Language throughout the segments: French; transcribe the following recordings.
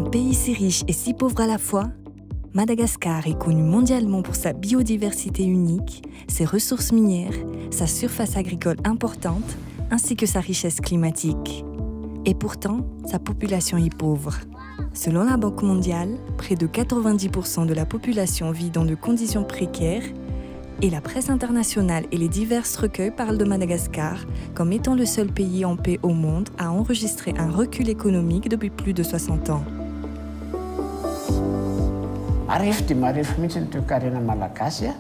Un pays si riche et si pauvre à la fois, Madagascar est connu mondialement pour sa biodiversité unique, ses ressources minières, sa surface agricole importante, ainsi que sa richesse climatique. Et pourtant, sa population est pauvre. Selon la Banque mondiale, près de 90% de la population vit dans de conditions précaires et la presse internationale et les divers recueils parlent de Madagascar comme étant le seul pays en paix au monde à enregistrer un recul économique depuis plus de 60 ans. Arefo dia marefo mihitsy ny toe-karena malagasy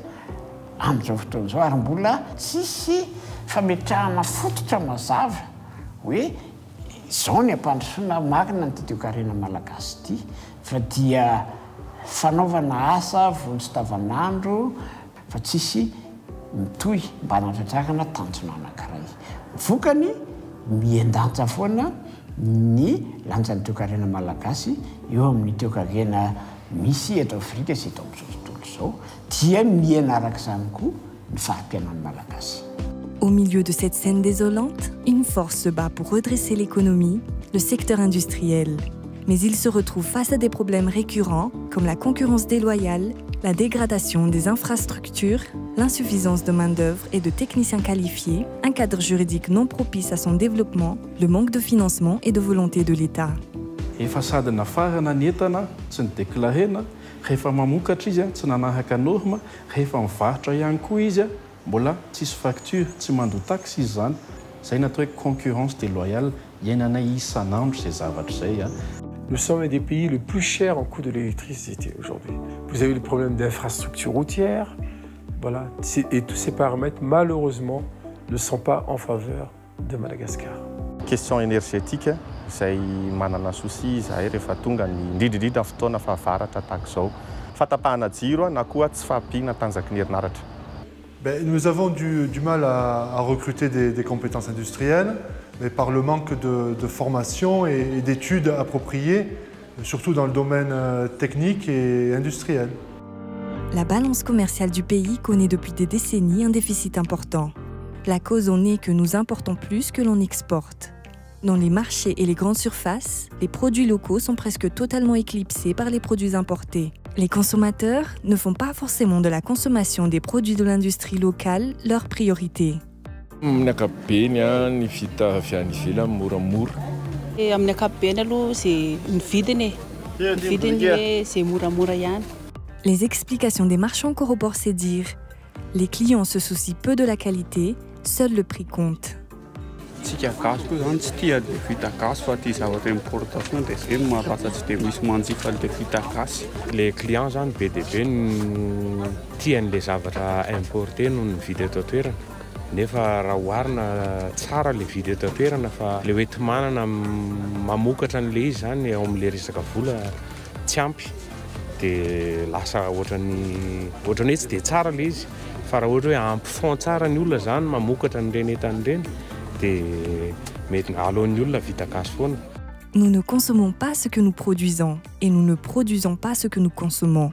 amin'izao fotoana izao ary mbola tsisy fametrahana fototra mazava hoe izao ny ampandrosoana makina ny toe-karena malagasy ity fa dia fanaovana asa vonjy davanandro fa tsisy mitohy mba hanatratrarana tanjona anankiray. Vokany miendanja foana ny lanjan'ny toe-karena malagasy eo amin'ny toe-karena misy eto Afrika sy eto amin'izao tontolo izao dia miaina arak'izany koa ny fahampiainan'ny malagasy. Au milieu de cette scène désolante, une force se bat pour redresser l'économie, le secteur industriel. Mais il se retrouve face à des problèmes récurrents comme la concurrence déloyale, la dégradation des infrastructures, l'insuffisance de main-d'œuvre et de techniciens qualifiés, un cadre juridique non propice à son développement, le manque de financement et de volonté de l'État. Efa sady nafarana ny entana tsy nideklarena, rehefa mamokatra izy tsy nanahaka norma, rehefa mivarotra ihany koa izy mbola tsisy facture, tsy mandoa taxe izy zany. Zay natao hoe concurrence déloyale, iainanay isan'andro ces zavatra zay. Nous sommes un des pays le plus cher en coût de l'électricité aujourd'hui. Vous avez le problème d'infrastructures routières, voilà, et tous ces paramètres malheureusement ne sont pas en faveur de Madagascar. Question énergétique, c'est manana souci zahay rehefa tonga ny indrindrindrindra fotoana fahavaratra tahaka izao. Fatapahana jiro na koa tsy fahampiana tanjaky ny herinaratra. Nous avons du mal à recruter des compétences industrielles, mais par le manque de formation et d'études appropriées, surtout dans le domaine technique et industriel. La balance commerciale du pays connaît depuis des décennies un déficit important. La cause en est que nous importons plus que l'on exporte. Dans les marchés et les grandes surfaces, les produits locaux sont presque totalement éclipsés par les produits importés. Les consommateurs ne font pas forcément de la consommation des produits de l'industrie locale leur priorité. Amin'ny ankapobeny ny vita avy any ivelany moramora. Amin'ny ankapobeny aloha c'est ny vidiny. Ny vidiny c'est moramora ihany. Les explications des marchands corroborent ces dires. Les clients se soucient peu de la qualité, seul le prix compte. Tsika gasy koa zany tsy tia vita gasy fa tia zavatra importation dia zay no mahafatsy tsy dia misy manjifa le vita gasy. Les clients zany be dia be tian'le zavatra importé noho ny vidy eto an-toerana. Nefa raha oharina tsara le vidy eto an-toerana fa le hoe manana mamokatra an'le izy zany ao amin'le resaka vola tsy ampy dia lasa ohatran'ny hoe tsy dia tsara le izy fa raha ohatra hoe ampy fond tsara ny olona zany mamokatra an'ireny entan'ireny. Nous ne consommons pas ce que nous produisons et nous ne produisons pas ce que nous consommons.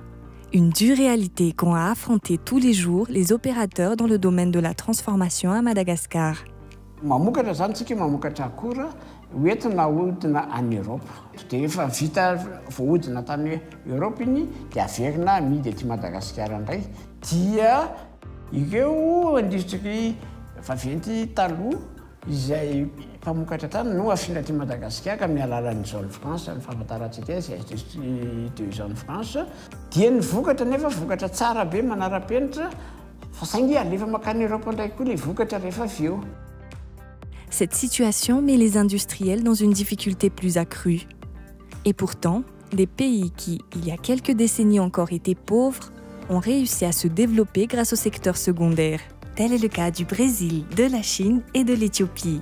Une dure réalité qu'ont à affronter tous les jours les opérateurs dans le domaine de la transformation à Madagascar. Mamokatra zany tsika mamokatra akora hoentina ahodina any Europe. Dia efa vita voahodina tany Europe iny dia averina amidy ety Madagasikara indray. Dia ireo industrie vaventy taloha izay mpamokatra tany no afina aty Madagasikara amin'ny alalan'ny Zone France, ny fahafantarantsika izay industrie de Zone France, dia ny vokatra nefa vokatra tsara be manara-penitra fa saingy alefa makany Europe indray koa le vokatra rehefa avy eo. Cette situation met les industriels dans une difficulté plus accrue. Et pourtant, des pays qui, il y a quelques décennies encore, étaient pauvres, ont réussi à se développer grâce au secteur secondaire. Tel est le cas du Brésil, de la Chine et de l'Éthiopie.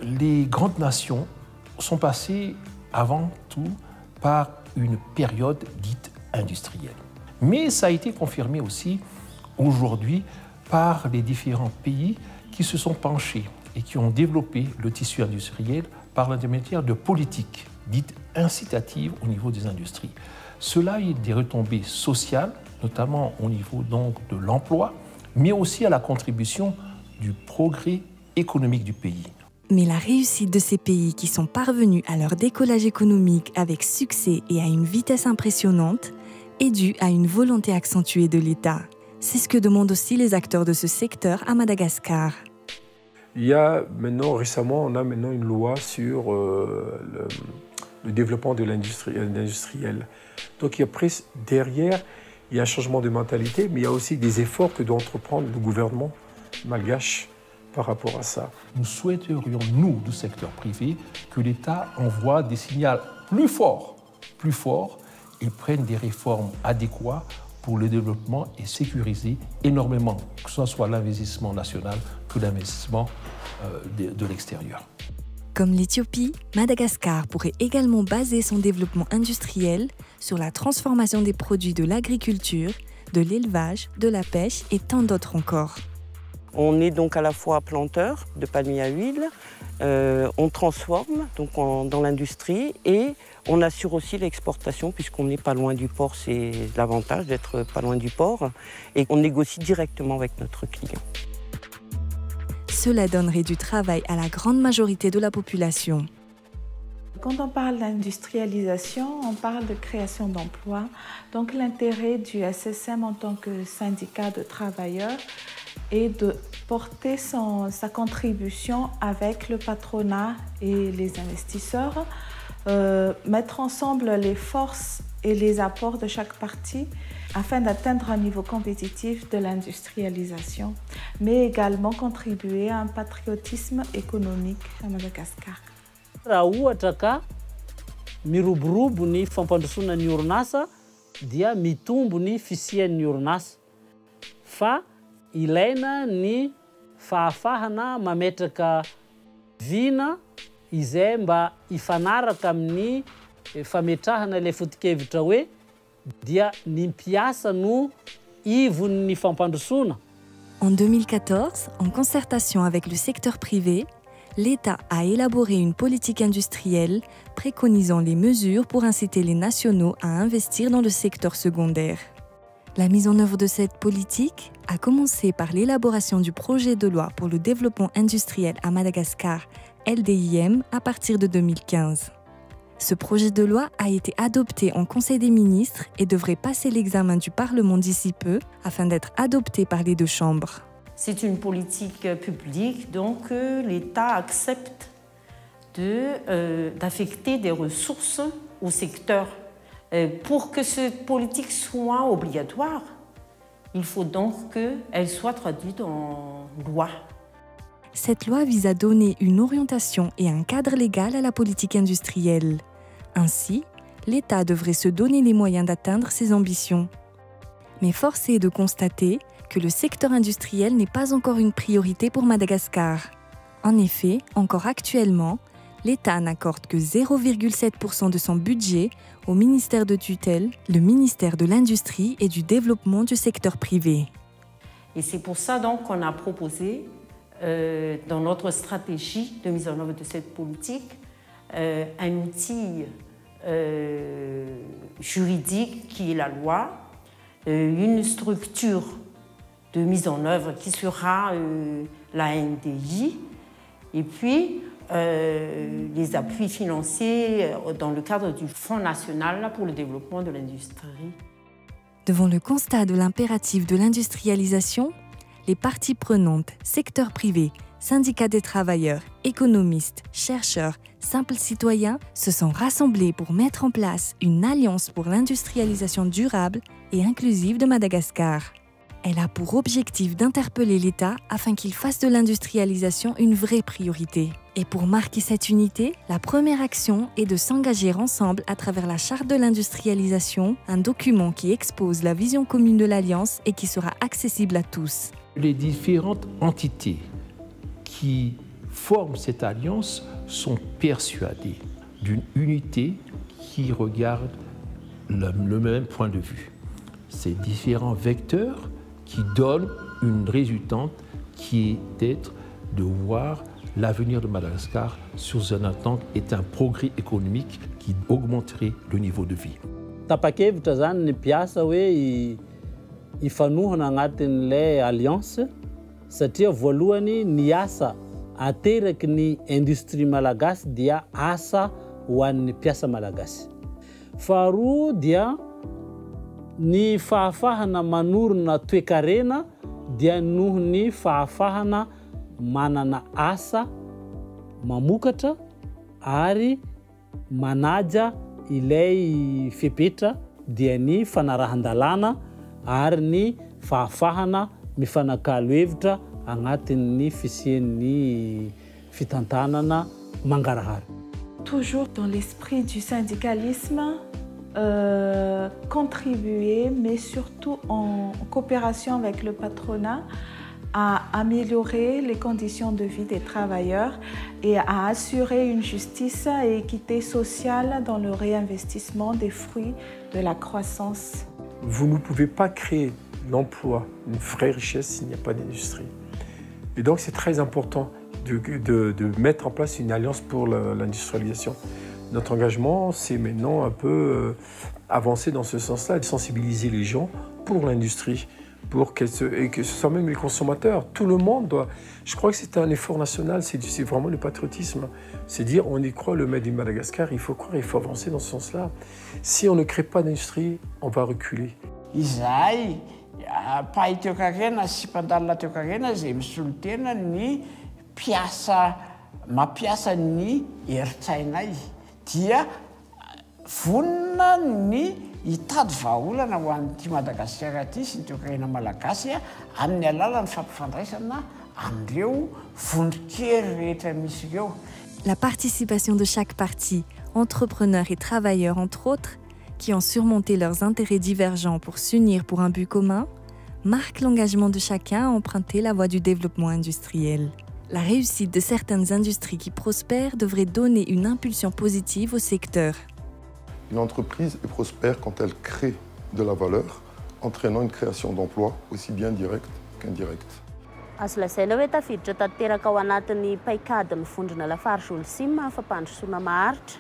Les grandes nations sont passées avant tout par une période dite industrielle. Mais ça a été confirmé aussi aujourd'hui par les différents pays qui se sont penchés et qui ont développé le tissu industriel par l'intermédiaire de politiques dites incitatives au niveau des industries. Cela a des retombées sociales, notamment au niveau donc de l'emploi, mais aussi à la contribution du progrès économique du pays. Mais la réussite de ces pays qui sont parvenus à leur décollage économique avec succès et à une vitesse impressionnante est due à une volonté accentuée de l'État. C'est ce que demandent aussi les acteurs de ce secteur à Madagascar. Il y a maintenant, récemment, on a maintenant une loi sur le développement de l'industriel. Donc il y a presque derrière, il y a un changement de mentalité, mais il y a aussi des efforts que doit entreprendre le gouvernement malgache par rapport à ça. Nous souhaiterions, nous, du secteur privé, que l'État envoie des signaux plus forts et prenne des réformes adéquates pour le développement et sécuriser énormément, que ce soit l'investissement national que l'investissement de l'extérieur. Comme l'Éthiopie, Madagascar pourrait également baser son développement industriel sur la transformation des produits de l'agriculture, de l'élevage, de la pêche et tant d'autres encore. On est donc à la fois planteur de palmiers à huile, on transforme donc dans l'industrie et on assure aussi l'exportation puisqu'on n'est pas loin du port, c'est l'avantage d'être pas loin du port et on négocie directement avec notre client. Cela donnerait du travail à la grande majorité de la population. Quand on parle d'industrialisation, on parle de création d'emplois. Donc l'intérêt du SSM en tant que syndicat de travailleurs est de porter sa contribution avec le patronat et les investisseurs, mettre ensemble les forces et les apports de chaque partie afin d'atteindre un niveau compétitif de l'industrialisation, mais également contribuer à un patriotisme économique à Madagascar. Raha ohatra ka miroborobo ny fampandrosoana ny orinasa dia mitombo ny fisian'ny orinasa fa ilaina ny fahafahana mametraka vina izay mba ifanaraka amin'ny fametrahana ilay foto-kevitra hoe dia ny mpiasa no ivon'ny fampandrosoana. En 2014, en concertation avec le secteur privé, l'État a élaboré une politique industrielle préconisant les mesures pour inciter les nationaux à investir dans le secteur secondaire. La mise en œuvre de cette politique a commencé par l'élaboration du projet de loi pour le développement industriel à Madagascar, LDIM, à partir de 2015. Ce projet de loi a été adopté en Conseil des ministres et devrait passer l'examen du Parlement d'ici peu afin d'être adopté par les deux chambres. C'est une politique publique, donc l'État accepte d'affecter des ressources au secteur. Pour que cette politique soit obligatoire, il faut donc qu'elle soit traduite en loi. Cette loi vise à donner une orientation et un cadre légal à la politique industrielle. Ainsi, l'État devrait se donner les moyens d'atteindre ses ambitions. Mais force est de constater que le secteur industriel n'est pas encore une priorité pour Madagascar. En effet, encore actuellement, l'État n'accorde que 0,7% de son budget au ministère de tutelle, le ministère de l'Industrie et du Développement du secteur privé. Et c'est pour ça donc qu'on a proposé, dans notre stratégie de mise en œuvre de cette politique, un outil juridique qui est la loi, une structure de mise en œuvre qui sera la NDI, et puis les appuis financiers dans le cadre du Fonds national pour le développement de l'industrie. Devant le constat de l'impératif de l'industrialisation, les parties prenantes, secteur privé, syndicats des travailleurs, économistes, chercheurs, simples citoyens se sont rassemblés pour mettre en place une alliance pour l'industrialisation durable et inclusive de Madagascar. Elle a pour objectif d'interpeller l'État afin qu'il fasse de l'industrialisation une vraie priorité. Et pour marquer cette unité, la première action est de s'engager ensemble à travers la Charte de l'industrialisation, un document qui expose la vision commune de l'Alliance et qui sera accessible à tous. Les différentes entités qui forment cette alliance sont persuadées d'une unité qui regarde le même point de vue. Ces différents vecteurs qui donnent une résultante qui est d'être de voir l'avenir de Madagascar sous un temps est un progrès économique qui augmenterait le niveau de vie. Tapa-kevitra zany ny mpiasa hoe ifanohana agnatin'ilay alliance satria voalohany ny asa ateraky ny industrie malagasy dia asa ho an'ny mpiasa malagasy. Faharoa dia ny fahafahana manorina toe-karena dia noho ny fahafahana manana asa mamokatra ary manaja ilay fepetra dia ny fanarahan-dalàna ary ny fahafahana mifanakalo hevitra agnatin'ny fisian'ny fitantanana mangarahara. Toujours dans l'esprit du syndicalisme, contribuer, mais surtout en coopération avec le patronat, à améliorer les conditions de vie des travailleurs et à assurer une justice et équité sociale dans le réinvestissement des fruits de la croissance. Vous ne pouvez pas créer l'emploi, une vraie richesse s'il n'y a pas d'industrie. Et donc c'est très important de mettre en place une alliance pour l'industrialisation. Notre engagement, c'est maintenant un peu avancer dans ce sens-là, de sensibiliser les gens pour l'industrie, et que ce soit même les consommateurs. Tout le monde doit... Je crois que c'est un effort national, c'est vraiment le patriotisme. C'est dire, on y croit, le Made in Madagascar, il faut croire, il faut avancer dans ce sens-là. Si on ne crée pas d'industrie, on va reculer. Izahay, pahay teo karena sy mpandalina teo karena izay misolo tena ny mampiasa ny heritsainay dia vonona ny hitady vahaolana ho an'ity Madagasikara ity sy ny teo karena malagasy amin'ny alalan'ny fampifandraisana amin'ireo vondronkely rehetra misy ireo. La participation de chaque partie, entrepreneurs et travailleurs entre autres, qui ont surmonté leurs intérêts divergents pour s'unir pour un but commun, marque l'engagement de chacun à emprunter la voie du développement industriel. La réussite de certaines industries qui prospèrent devrait donner une impulsion positive au secteur. Une entreprise est prospère quand elle crée de la valeur, entraînant une création d'emplois aussi bien directe qu'indirecte. Azo lazaina hoe tafiditra tanteraka ao anatin'ny paikady mivondrona lafarge Olsim fampandrosoana maharitra.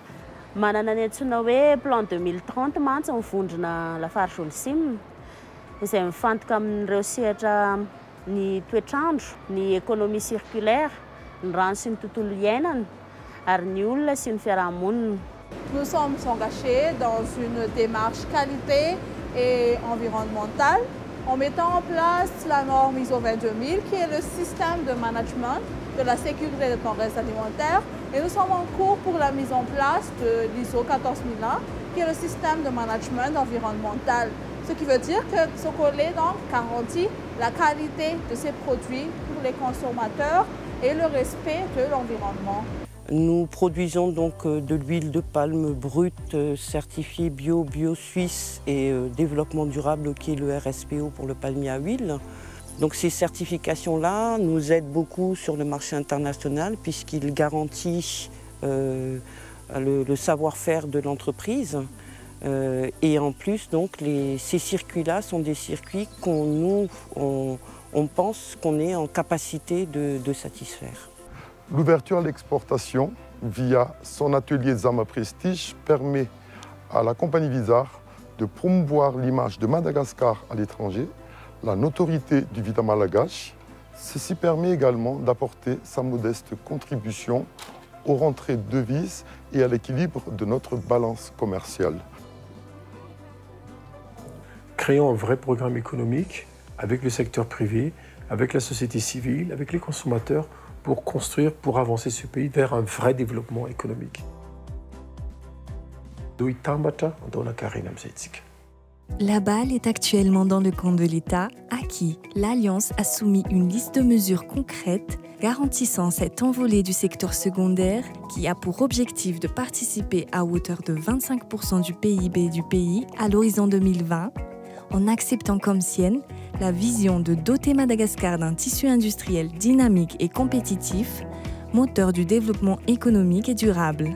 Manana ny antsoina hoe plan 2030 mantsy mivondrona lafarge Olsim, izay mifantoka amin'ireo sehatra ny toetrandro, ny économie circulaire, ny rano sy ny tontolo iainana, ary ny olona sy ny fiarahamonina. Nous sommes engagés dans une démarche qualité et environnementale en mettant en place la norme ISO 22000 qui est le système de management de la sécurité des denrées alimentaires, et nous sommes en cours pour la mise en place de l'ISO 14001 qui est le système de management environnemental. Ce qui veut dire que ce collet donc garantit la qualité de ces produits pour les consommateurs et le respect de l'environnement. Nous produisons donc de l'huile de palme brute certifiée bio suisse et développement durable qui est le RSPO pour le palmier à huile. Donc ces certifications-là nous aident beaucoup sur le marché international puisqu'ils garantissent le savoir-faire de l'entreprise. Et en plus, donc, ces circuits-là sont des circuits qu'on pense qu'on est en capacité de satisfaire. L'ouverture à l'exportation via son atelier Zama Prestige permet à la compagnie Vizar de promouvoir l'image de Madagascar à l'étranger, la notoriété du Vita malgache. Ceci permet également d'apporter sa modeste contribution aux rentrées de devises et à l'équilibre de notre balance commerciale. Créons un vrai programme économique avec le secteur privé, avec la société civile, avec les consommateurs pour construire, pour avancer ce pays vers un vrai développement économique. La balle est actuellement dans le camp de l'État, à qui l'Alliance a soumis une liste de mesures concrètes garantissant cette envolée du secteur secondaire qui a pour objectif de participer à hauteur de 25% du PIB du pays à l'horizon 2020, en acceptant comme sienne la vision de doter Madagascar d'un tissu industriel dynamique et compétitif, moteur du développement économique et durable.